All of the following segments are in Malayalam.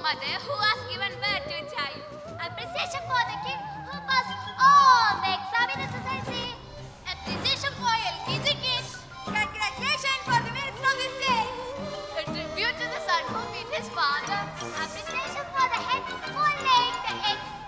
mother who has given birth to a child. Appreciation for the king who passed all the exam in the society. Appreciation for LKG kids. Congratulations for the winners of this day. A tribute to the son who beat his father. Appreciation for the hen who laid the eggs.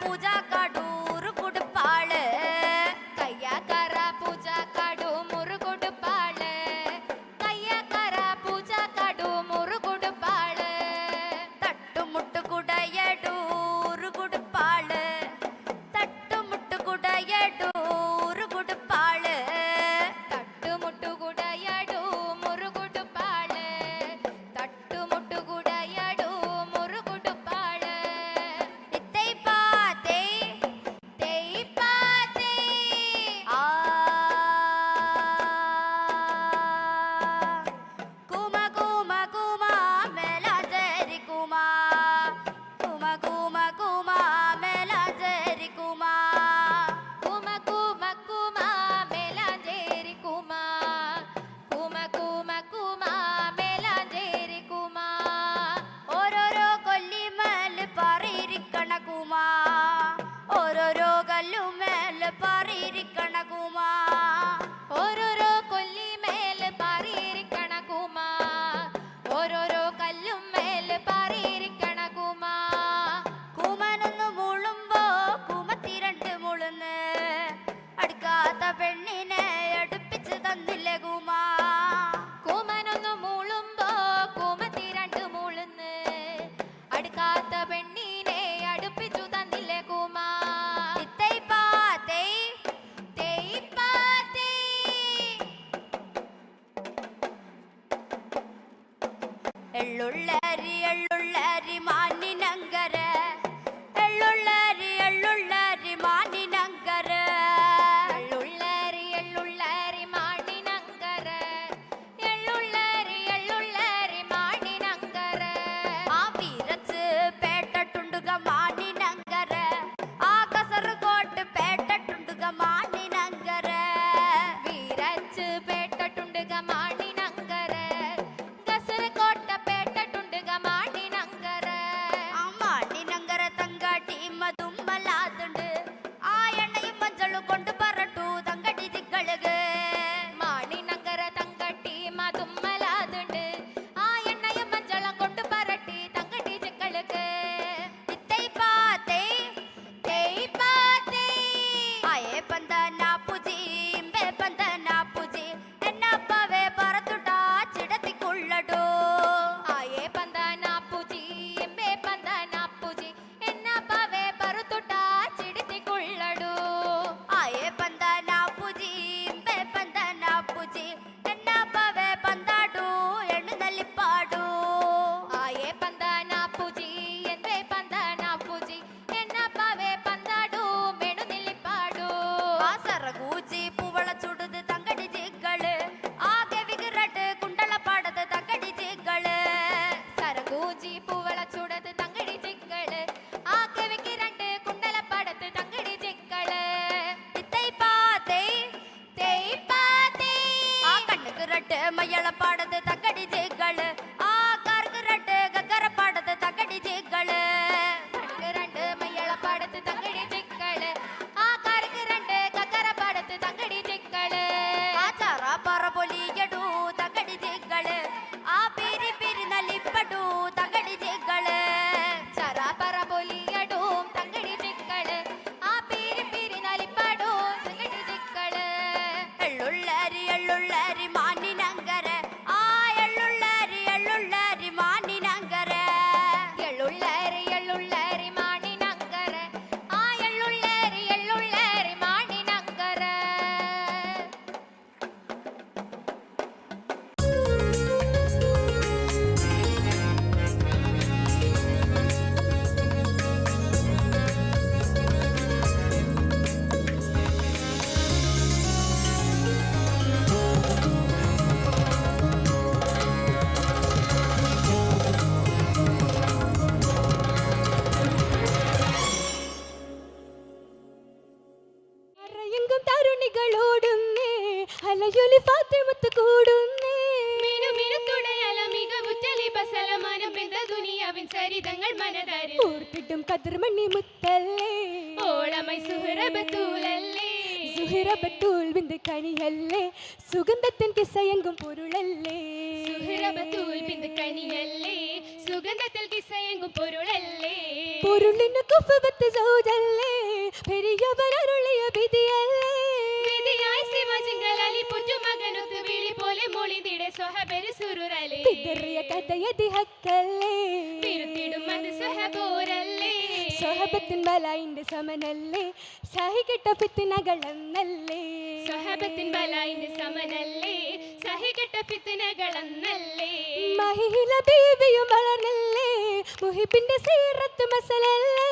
പൂജാ കാടൂറ് കൊടുപ്പാള് കയ്യാക്കാര പൂജാ കാടു മുറു കൊടുപ്പാള് കയ്യാക്കാര പൂജാ കാടു മുറു കൊടുപ്പാള് തട്ടുമുട്ട് കുടയടൂറ് കൊടുപ്പാള് തട്ടുമുട്ട് കുടയടൂറ് കൊടുപ്പാള് തട്ടുമുട്ട് കുടയടൂ മുറു കൊടുപ്പാള് തട്ടുമുട്ട് കുടയടൂ മുറു കൊടുപ്പാള് തെയ് പാത്തേ ആ കുമ കുമ കുമ മേലാഞ്ചേരി കുമ കുമ കുമ കുമ മേലാഞ്ചേരി കുമ കുമ കുമ കുമ മേലാഞ്ചേരി കുമ കുമ കുമ കുമ മേലാഞ്ചേരി കുമ ഓരോരോ കൊല്ലിമേൽ പാറിയിരിക്കണ കുമ ഓരോരോ കല്ലുമേൽ പാറിയിരിക്കണ കുമ ഓരോരോ കൊല്ലിമേൽ പാറിയിരിക്കണ കുമ ഓരോരോ കല്ലുമേൽ പാറിയിരിക്കണ കുമ കുമനൊന്നു മുളുമ്പോ കുമത്തിരണ്ട് മുളുന്ന് അടുക്കാത്ത പെണ്ണിനെ അടുപ്പിച്ച് തന്നില്ലേ കുമ കുമനൊന്നു മുളുമ്പോ കുമത്തിരണ്ട് മുളുന്ന് അടുക്കാത്ത പെണ്ണിനെ അടുപ്പിച്ചു തന്നില്ലേ കുമ തെയ് പാത്തേ എള്ളുള്ളരി എള്ളുള്ളരി മാനിനങ്കര എള്ളുള്ളരി എള്ളുള്ളരി മാനിനങ്കര എള്ളുള്ളരി എള്ളുള്ളരി മാനിനങ്കര എള്ളുള്ളരി എള്ളുള്ളരി മാനിനങ്കര ആ വീരച്ച് പേട്ടട്ടുണ്ടുക മാനിനങ്കര ആ കസറുകോട്ട് പേട്ടട്ടുണ്ടുക മാനിനങ്കര വീരച്ച് പേട്ടട്ടുണ്ടുക മാനിനങ്കര കസറുകോട്ട പേട്ടട്ടുണ്ടുക മാനിനങ്കര ആ മാനിനങ്കര തങ്കാട്ടി മതുമ്പലാതുണ്ട് ആ എണ്ണയും മഞ്ചളും കൊണ്ട് പറട്ടു തങ്കടി തിക്കളുക മാണിനങ്കര തങ്കട്ടി മതുമ്മലാതുണ്ട് ആ എണ്ണയും മഞ്ചളം കൊണ്ട് പറട്ടി തങ്കടി ചിക്കളുക്ക് തെയ് പാത്തേ ആയേ പന്തന പൂജി ഇമ്പേ പന്തന പൂജി എന്നപ്പവേ പറത്തുട്ടാ ചിടത്തിക്കുള്ളടോ ആയേ പന്തന പൂജി ഇമ്പേ പന്തന പൂജി എന്നപ്പവേ പറത്തുട്ടാ ചിടത്തിക്കുള്ളടോ ആയേ പന്തന പൂജി ഇമ്പേ പന്തന പൂജി എന്നപ്പവേ പന്താടു എണ്ണുന്നല്ലിപ്പാടു ആയേ പന്തന പൂജി എൻവേ പന്തന പൂജി എന്നപ്പവേ പന്താടു മെണുന്നില്ലിപ്പാടു ആ സറകൂജി പൂവള ചുടുത് തങ്കടി ജികള് ആകെ വികിരട്ട് കുണ്ടള പാടത് തങ്കടി ജികള് സരകൂജി പൂവള ചുടത് തങ്കടി ജികള് ആകെ വികിരട്ട് കുണ്ടള പാടത്ത് തങ്കടി ജികള് തെയ് പാത്തേ ആ കണ്ണുകിരട്ട് മയ്യള പാടത് തങ്കടി ജികള് ആ കാർകിരട്ട് ഗഗര പാടത് തങ്കടി ജികള് കണ്ണുകിരണ്ട് മയ്യള പാടത്ത് തങ്കടി ജികള് ആ കാർകിരണ്ട് ഗഗര പാടത്ത് തങ്കടി ജികള് ആ ചറ പറ പൊലിയടൂ തങ്കടി ജികള് ആ പിരി പിരി നലിപ്പടൂ തങ്കടി ജികള് ചറ പറ പൊലിയടൂം തങ്കടി ജികള് ആ പിരി പിരി നലിപ്പടൂ തങ്കടി ജികള് എള്ളുള്ളരി എള്ളുള്ളരി മാനിനങ്കര ആ എള്ളുള്ളരി എള്ളുള്ളരി മാനിനങ്കര എള്ളുള്ളരി എള്ളുള്ളരി മാനിനങ്കര ആ എള്ളുള്ളരി എള്ളുള്ളരി മാനിനങ്കര അറയെങ്കും തരുണികളോടുന്നേ അലയൊലി ഫാത്തിമത്ത് കൂടുന്നേ മിനുമിനുത്തുടയല മികവുറ്റലി ബസലമാനം പെന്ത ദുനിയാവിൻ സരിതങ്ങൾ മനതാരിൽ ഓർത്തിട്ടും കതിർമണി മുത്തല്ലേ ഓളമൈ സുഹറബത്തൂലല്ലേ സുഹിറ ബത്തൂൽ ബിന്ദ് കണിയല്ലേ സുഗന്ധത്തിൻ കിസയങ്കും പൊരുളല്ലേ സുഹൃബത്തൂൽ ബിന്ദ് കനിയല്ലേ സുഗന്ധത്തിൽ കിസയങ്കും പൊരുളല്ലേ പൊരുളിന് കുഫബത്ത് സൗജല്ലേ പെരിയവർ അരുളിയ വിധിയല്ലേ വിധിയായി ശിവജിങ്കലാലി പുറ്റുമകനൊത്ത് വിളി പോലെ മൊളിതിടെ സ്വഹബര് സുരുറലേ പിതറിയ കഥയതി ഹക്കല്ലേ തിരുത്തിടും അത് സ്വഹബോരല്ലേ സ്വഹബത്തിൻ ബലായിന്റെ സമനല്ലേ സഹികെട്ട ഫിത്തിനകളെന്നല്ലേ സ്വഹബത്തിൻ ബലായിന്റെ സമനല്ലേ സഹികെട്ട ഫിത്തിനകളെന്നല്ലേ മഹില ബീവിയും വളർന്നല്ലേ മുഹിബിന്റെ സീറത്ത് മസലല്ലേ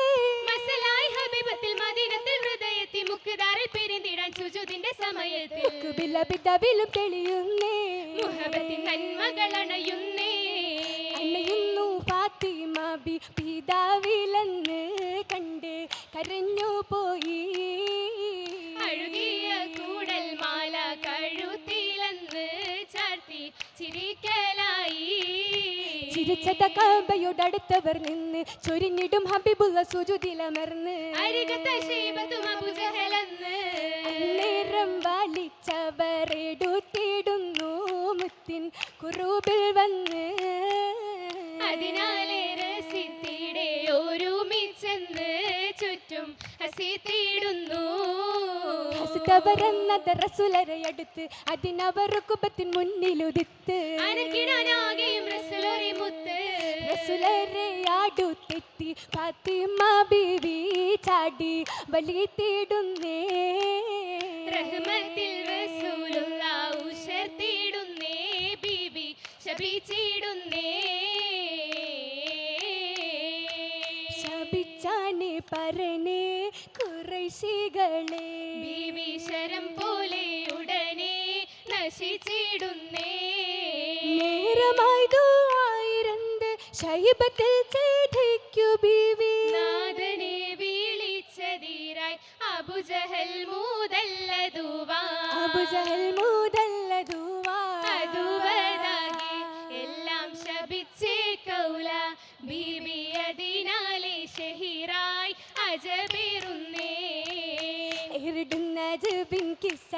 മസലായി ഹബീബത്തിൽ മദീനത്തിൽ ഹൃദയത്തിൽ മുക്കുദാറിൽ പിരിന്തിടാൻ സുജൂദിന്റെ സമയത്തിൽ കുബില പിതാവിലും തെളിയുന്നേ മുഹബത്തിൻ നന്മകൾ അണയുന്നേ അണയുന്നു ഫാത്തിമ ബി പിതാവിലെന്ന് കണ്ട് കരഞ്ഞു പോയി അഴുകിയ കൂടൽ മാല കഴുത്തിലെന്ന് ചാർത്തി ചിരിക്കലായി ചിരിച്ചത കാബയോടടുത്തവർ നിന്ന് ചൊരിഞ്ഞിടും ഹബീബുള്ള സുജുദിലമർന്ന് അരികത്തെ ശൈബത്തും അബൂജഹലെന്ന് നേരം വലിച്ചവരെടുത്തിടുന്നു മുത്തിൻ കുറുബിൽ വന്ന് അതിനാലെ രസിത്തിടെ ഒരുമിച്ചെന്ന് ചുറ്റും ഹസിത്തിടുന്നു ഹസ്തവരെന്നത് റസുലരയടുത്ത് അതിനവർ കുബത്തിൻ മുന്നിലുദിത്ത് അനക്കിടാനാകെയും റസൂലൊരു മുത്ത് റസുലരയാടുത്തെത്തി ഫാത്തിമ ബീവി ചാടി വലിത്തിടുന്നേ റഹ്മത്തിൽ റസൂലുള്ള ഉശർത്തിടുന്നേ ബീബി ശപിച്ചിടുന്നേ ശപിച്ചാനെ പരനെ കുറൈശികളെ ബീബി ശരം പോലെ ഉടനെ നശിച്ചിടുന്നേ നേരമായതു ആയിരണ്ട് ശൈബത്തിൽ ചെയ്തിക്കു ബീവി നാഥനെ വിളിച്ചതീരായി അബുജഹൽ മൂതല്ലതുവാ അബുജഹൽ മൂതല്ലതുവാ അതുവതാകെ എല്ലാം ശപിച്ചേ കൗല ബീബി അതിനാലെ ഷഹിറായി അജബേറുന്നേ ഇരുടുന്ന ജബിൻ കിസ്സ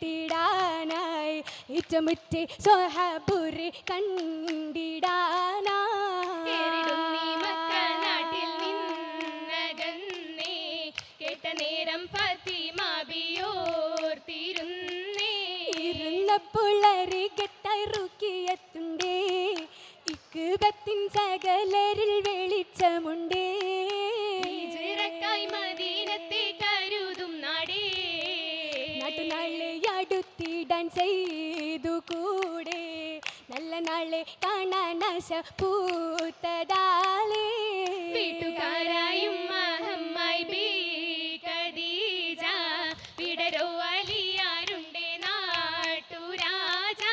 കേട്ടിടാനായി ഇറ്റമുറ്റി സ്വഹബുരി കേറിടുന്നീ മക്ക കണ്ടിടാനായി നാട്ടിൽ നിന്നകന്നേ കേട്ട നേരം ഫാത്തിമ ബിയോർത്തിരുന്നേ ഇരുന്നപ്പോൾ അരികത്തായി റുക്കിയെത്തുണ്ടേ ഇക്കുബത്തിൻ സകലരിൽ വെളിച്ചമുണ്ടേ ഹിജ്റക്കായി മദീനത്തെ കരുതും നാടേ നാട്ടുനാളെ അടുത്തിടാൻ ചെയ്തു കൂടെ നല്ല നാളെ കാണാൻ ആശ പൂത്തതാലേ വീട്ടുകാരായും മഹമ്മായി ബി ഖദീജ വിടരോ അലിയാരുണ്ടേ നാട്ടുരാജ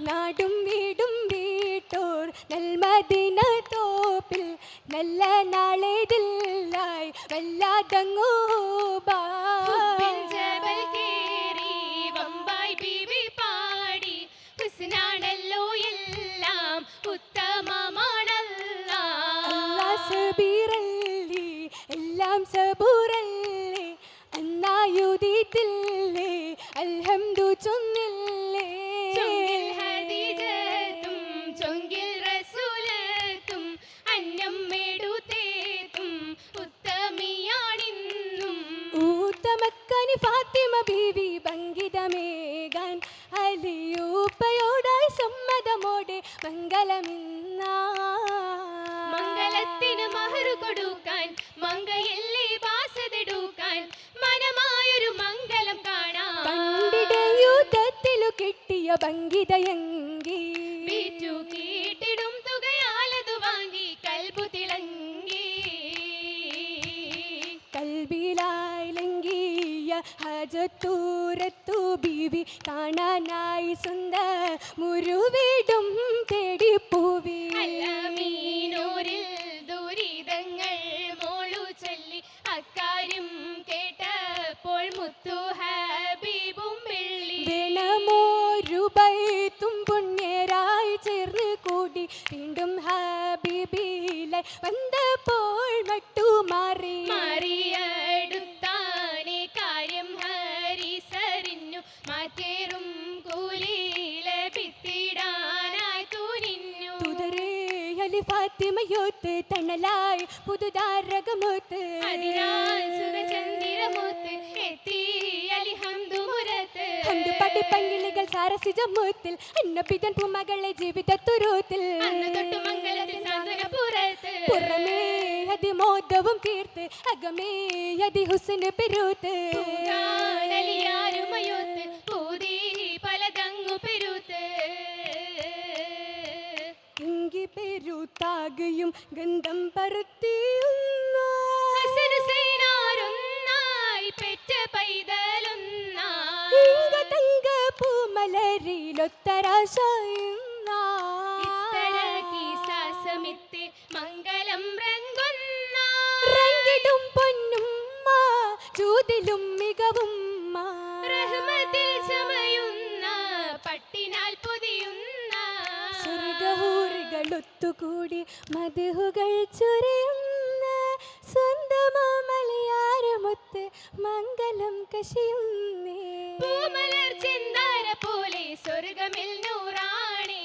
നാടും വീടും വീട്ടോർ നൽമദീന തോപ്പിൽ നല്ല നാളെതില്ലായി വല്ലാതങ്ങൂബാ ഹുബ്ബിൻ ജബൽ കേറി വമ്പായി ബീബി പാടി ഹുസ്നാണല്ലോ എല്ലാം ഉത്തമമാണല്ലാ സബീറല്ലേ എല്ലാം സബൂറല്ലേ അന്നായുദിത്തില്ലേ അൽഹംദു ചൊന്നില്ലേ ചൊങ്കിൽ ഹദീജത്തും ചൊങ്കിൽ റസൂലത്തും അന്നം മെടുത്തേത്തും ഉത്തമിയാണിന്നും ഊത്തമക്കനി ഫാത്തിമ ബീവി ഭംഗിതമേകാൻ അലിയൂപ്പയോടായി സമ്മതമോടെ മംഗളമിന്ന മംഗളത്തിന് മഹറു കൊടുക്കാൻ മംഗയല്ലേ ബാസതെടുക്കാൻ മനമായൊരു മംഗളം കാണാൻ പണ്ടിടെ യുദ്ധത്തിലു കിട്ടിയ ഭംഗിതയങ്കി വീറ്റു കീട്ടിടും തുകയാലതു വാങ്ങി കൽബു തിളങ്ങി കൽബിലായിലങ്കിയ ഹജത്തൂരത്തു ബീവി കാണാനായി സ്വന്ത മുരുവിടും തേടിപ്പൂവി അല്ലമീനൂരിൽ ദുരിതങ്ങൾ മോളു ചൊല്ലി അക്കാര്യം കേട്ടപ്പോൾ മുത്തു ഹബീബും വെള്ളി ദിനമോരുബൈത്തും പുണ്യരായി ചേർന്ന് കൂടി വീണ്ടും ഹബീബിലെ വന്നപ്പോൾ മട്ടുമാറി മറിയടുത്താനെ മണലായി പുതുതാരകമൂത്ത് അതിനാൽ സുഖചന്ദ്രമൂത്ത് എത്തി അലിഹംദുമുരത്ത് പടിപ്പങ്കിളികൾ സാരസിജമൂത്തിൽ അന്നപിതൻ പൂമകളെ ജീവിതത്തുരുത്തിൽ അന്ന് തൊട്ട് മംഗലത്തിൽ സാന്ത്വനപുരത്ത് പുറമേ അതിമോദവും തീർത്ത് അകമേ അതി ഹുസ്ന് പെരുത്ത് പൂകാനലിയാരുമയൊത്ത് പൂതി പലതങ്ങു പെരുത്ത് ഇങ്കി പെരുത്താകയും ഗന്ധം പരത്തിയുന്ന ഹസനുസൈനാരൊന്നായി പെറ്റ പൈതലൊന്നായി ഇങ്ക തങ്ക പൂമലരിലൊത്തരാശയുന്ന ഇത്തരകി സാസമിത്തെ മംഗലം റങ്കൊന്ന റങ്കിടും പൊന്നുമ്മ ചൂതിലും മികവും റഹ്മത്തിൽ ചമയുന്ന പട്ടിനാൽ പൊതിയുന്ന സ്വർഗഹൂറികളൊത്തുകൂടി മധുഹുകൾ ചുരയുന്ന സ്വന്തമാമലയാരമൊത്ത് മംഗലം കശിയുന്നേ പൂമലർ ചെന്താര പോലെ സ്വർഗമിൽ നൂറാണേ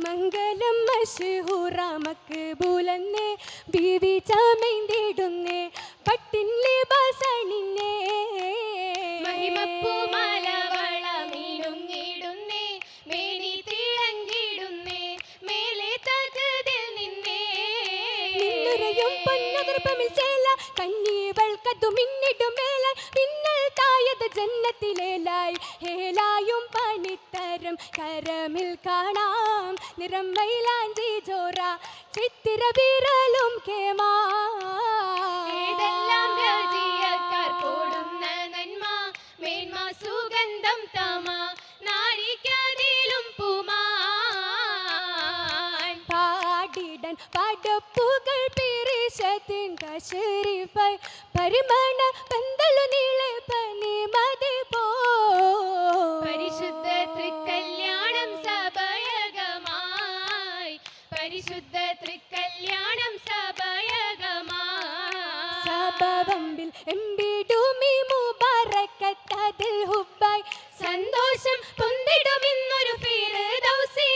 മംഗലം മഷഹൂറ മക്ബൂലന്നേ ബീവി ചമൈന്തിടുന്നേ പട്ടിൻ ലിബാസണിന്നേ മഹിമപ്പൂമാല വളമീനുങ്ങിടുന്നേ മേനി തിളങ്ങിടുന്നേ മേലെ തകതിൽ നിന്നേ നിന്നുരയും പൊന്നകർപ്പമിൽ ചേല കണ്ണീവൾ കതു മിന്നിടും മേല പിന്നൽ തായത് ജന്നത്തിലേലായി ഹേലായും പണിത്തരം കരമിൽ കാണാം നിറം മൈലാഞ്ചി ജോറ ചിത്തിര വിരലും കേമാ ഏതെല്ലാം രാജിയക്കാർ കൊടുന്ന നന്മ മേന്മ സുഗന്ധം തമ നാഴിക്കതിലും പൂമാൻ പാടിടൻ പടപ്പുകൾ പിരിശത്തിൻ കശരിഫായി പരിമണ പന്തലു നീളെ പനി മതി പോ പരിശുദ്ധ തൃക്കല്യാണം സഭയകമായി പരിശുദ്ധ തൃക്കല്യാണം സഭയകമായി സഭവമ്പിൽ എമ്പിടുമി മുബാറക്കത്തതിൽ ഹുബായി സന്തോഷം പൊന്തിടുമിന്നൊരു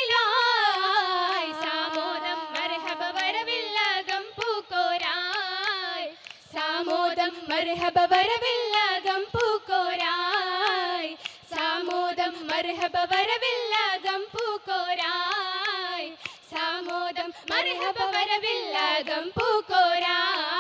ഫിർദൗസിലായി സാമോദം മർഹബ വരവില്ലകം പൂക്കോരായി സാമോദം മർഹബ വരവില്ലകം പൂക്കോരായി സാമോദം മർഹബ വരവില്ലകം പൂക്കോരായി സാമോദം മർഹബ വരവില്ലകം പൂക്കോരായി